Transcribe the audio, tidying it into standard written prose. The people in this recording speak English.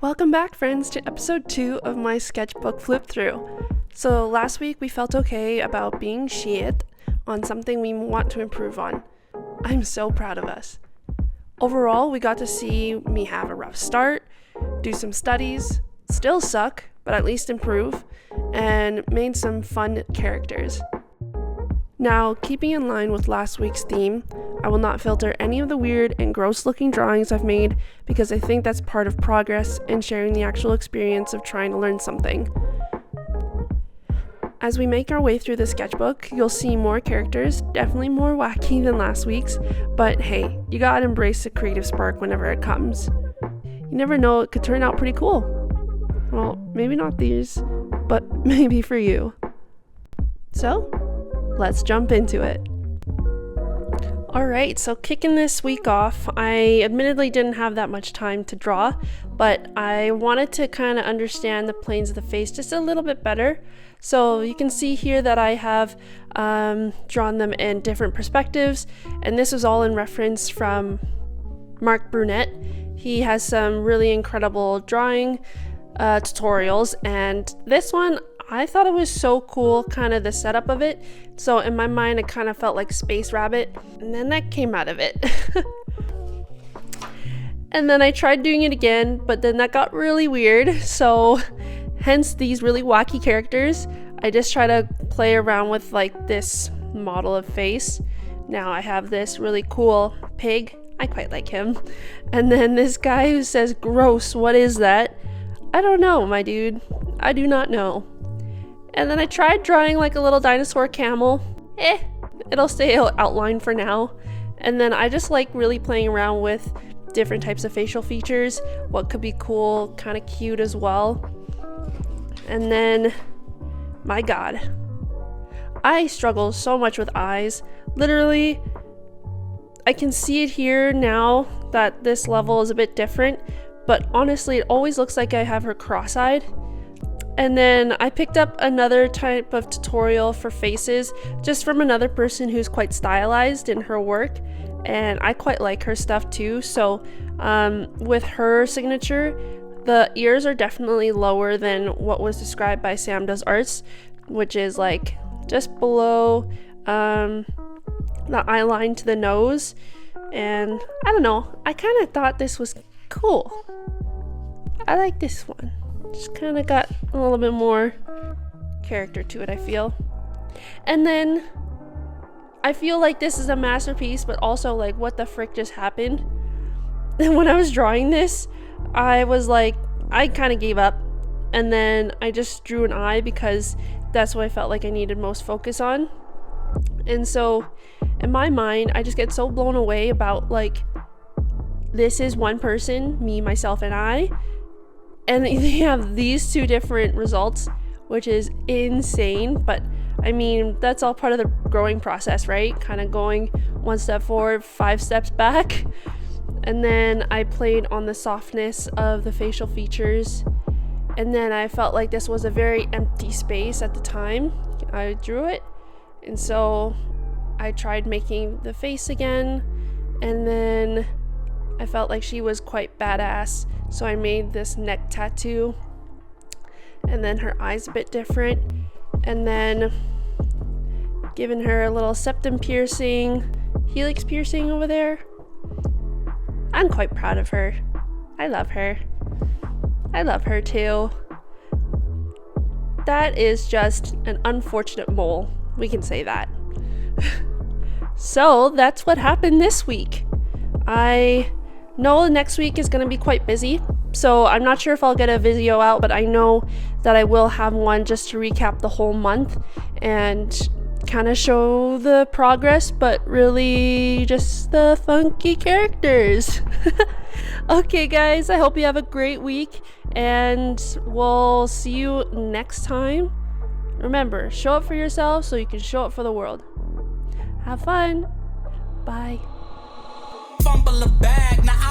Welcome back, friends, to episode 2 of my sketchbook flip through. So last week we felt okay about being sheeee-it on something we want to improve on. I'm so proud of us. Overall, we got to see me have a rough start, do some studies, still suck, but at least improve, and made some fun characters. Now, keeping in line with last week's theme, I will not filter any of the weird and gross looking drawings I've made because I think that's part of progress and sharing the actual experience of trying to learn something. As we make our way through the sketchbook, you'll see more characters, definitely more wacky than last week's, but hey, you gotta embrace the creative spark whenever it comes. You never know, it could turn out pretty cool. Well, maybe not these, but maybe for you. So, let's jump into it. Alright, so kicking this week off, I admittedly didn't have that much time to draw, but I wanted to kind of understand the planes of the face just a little bit better. So you can see here that I have drawn them in different perspectives, and this was all in reference from Marc Brunet. He has some really incredible drawing tutorials, and this one, I thought it was so cool, kind of the setup of it. So in my mind, it kind of felt like Space Rabbit, and then that came out of it. And then I tried doing it again, but then that got really weird. So hence these really wacky characters. I just try to play around with like this model of face. Now I have this really cool pig. I quite like him. And then this guy who says, "Gross, what is that?" I don't know, my dude. I do not know. And then I tried drawing like a little dinosaur camel. It'll stay outlined for now. And then I just like really playing around with different types of facial features, what could be cool, kind of cute as well. And then, my God, I struggle so much with eyes. Literally, I can see it here now that this level is a bit different, but honestly, it always looks like I have her cross-eyed. And then I picked up another type of tutorial for faces just from another person who's quite stylized in her work, and I quite like her stuff too. So with her signature, the ears are definitely lower than what was described by Sam Does Arts, which is like just below the eye line to the nose. And I don't know, I kind of thought this was cool. I like this one. Just kind of got a little bit more character to it, I feel. And then I feel like this is a masterpiece, but also like, what the frick just happened? And when I was drawing this, I was like, I kind of gave up, and then I just drew an eye because that's what I felt like I needed most focus on. And so in my mind, I just get so blown away about like, this is one person, me, myself, and I. And they have these two different results, which is insane. But I mean, that's all part of the growing process, right? Kind of going one step forward, 5 steps back. And then I played on the softness of the facial features. And then I felt like this was a very empty space at the time I drew it. And so I tried making the face again. And then I felt like she was quite badass. So I made this neck tattoo, and then her eyes a bit different, and then giving her a little septum piercing, helix piercing over there. I'm quite proud of her. I love her. I love her too. That is just an unfortunate mole. We can say that. So that's what happened this week. I know next week is going to be quite busy, so I'm not sure if I'll get a video out, but I know that I will have one just to recap the whole month and kind of show the progress, but really just the funky characters. Okay guys, I hope you have a great week, and we'll see you next time. Remember, show up for yourself so you can show up for the world. Have fun. Bye. Fumble a bag, now